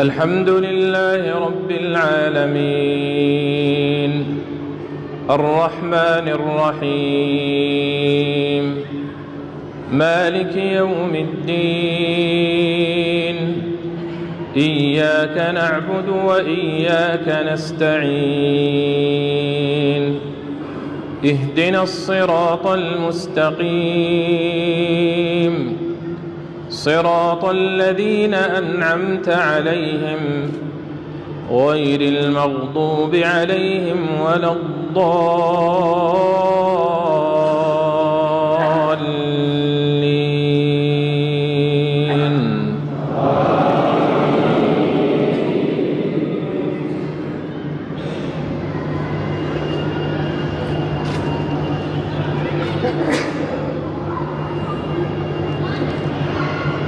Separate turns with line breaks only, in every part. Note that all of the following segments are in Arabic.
الحمد لله رب العالمين الرحمن الرحيم مالك يوم الدين إياك نعبد وإياك نستعين اهدنا الصراط المستقيم صراط الذين أنعمت عليهم غير المغضوب عليهم ولا الضالين.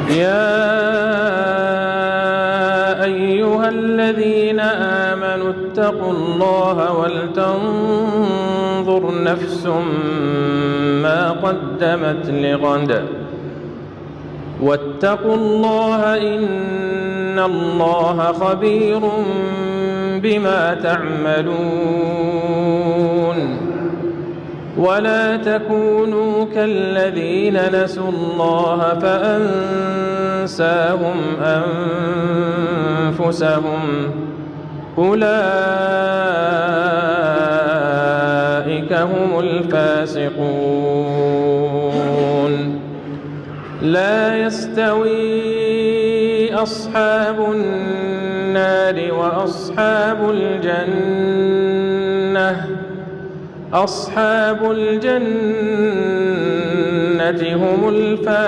يا أيها الذين آمنوا اتقوا الله ولتنظر نفس ما قدمت لغد واتقوا الله إن الله خبير بما تعملون ولا تكونوا كالذين نسوا الله فأنساهم أنفسهم أولئك هم الفاسقون. لا يستوي أصحاب النار وأصحاب الجنة أصحاب الجنة هم الفائزون.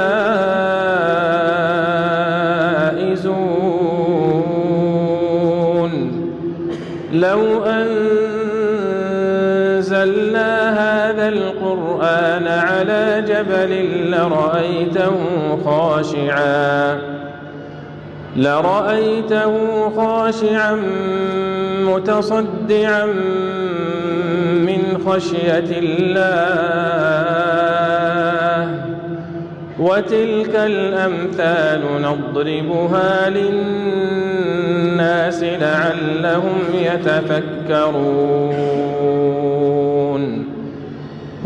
لو أنزلنا هذا القرآن على جبل لرأيته خاشعا متصدعا من خشية الله. وتلك الأمثال نضربها للناس لعلهم يتفكرون.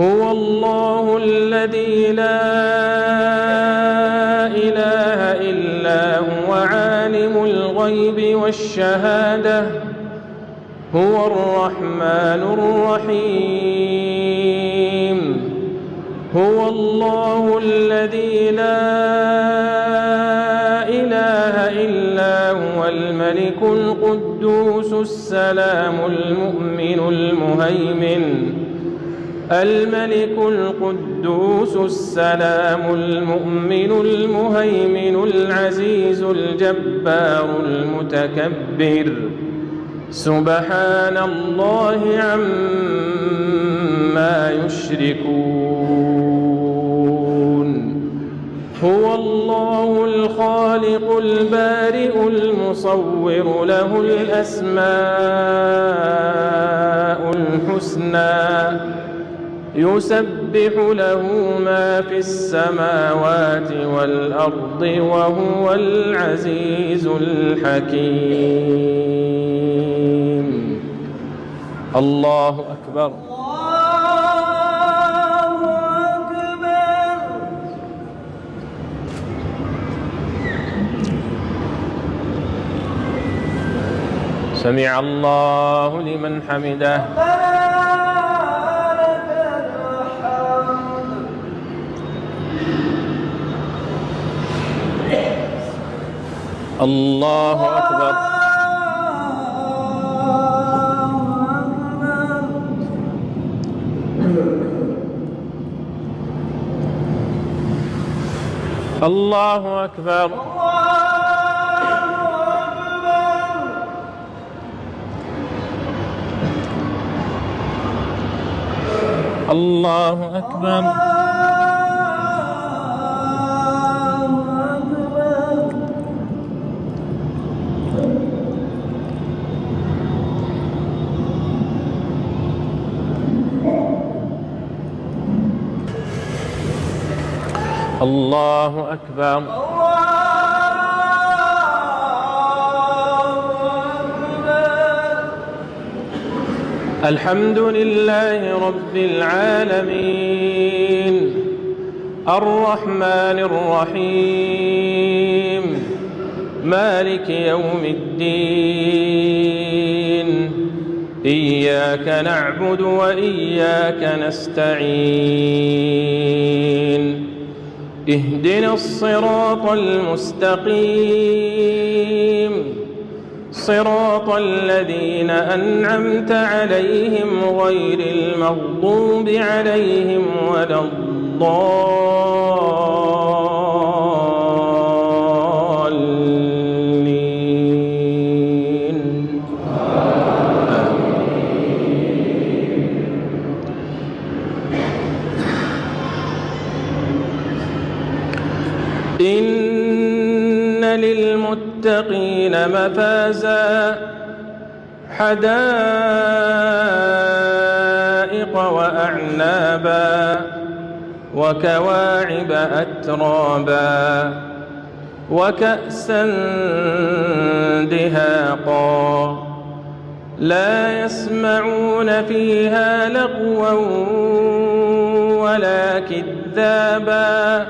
هو الله الذي لا إله إلا هو عالم الغيب والشهادة هو الرحمن الرحيم. هو الله الذي لا إله إلا هو الملك القدوس السلام المؤمن الملك القدوس السلام المؤمن المهيمن العزيز الجبار المتكبر. سبحان الله عما يشركون. هو الله الخالق البارئ المصور له الأسماء الحسنى يسبح له ما في السماوات والأرض وهو العزيز الحكيم. الله أكبر. سمع الله لمن حمده. الله أكبر. الله أكبر. الله أكبر. الله أكبر. الحمد لله رب العالمين الرحمن الرحيم مالك يوم الدين إياك نعبد وإياك نستعين اهدنا الصراط المستقيم صراط الذين أنعمت عليهم غير المغضوب عليهم ولا الضالين. إن للمتقين مفازا حدائق وأعنابا وكواعب أترابا وكأسا دهاقا لا يسمعون فيها لغوا ولا كذابا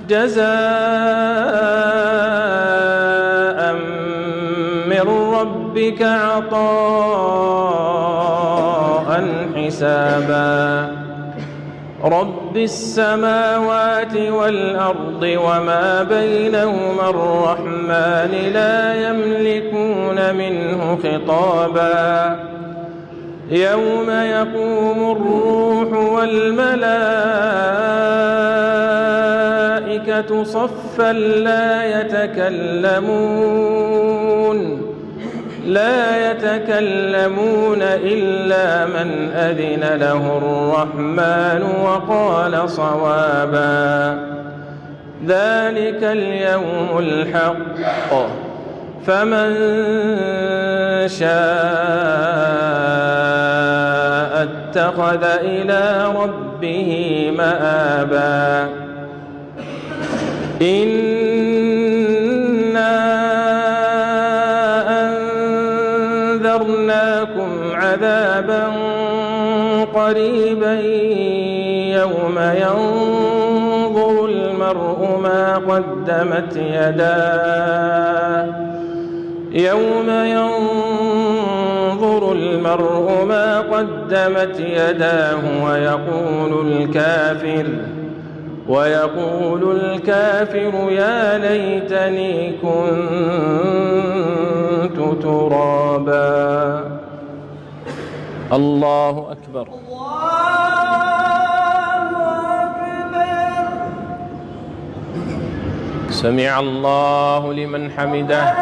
جزاء من ربك عطاء حسابا رب السماوات والأرض وما بينهما الرحمن لا يملكون منه خطابا يوم يقوم الروح والملائكة صفا لا يتكلمون إلا من أذن له الرحمن وقال صوابا ذلك اليوم الحق فمن شاء اتخذ إلى ربه مآبا أنذرناكم عذابا قريبا يوم ينظر المرء ما قدمت يداه ويقول الكافر يا ليتني كنت ترابا. الله أكبر. سمع الله لمن حمده.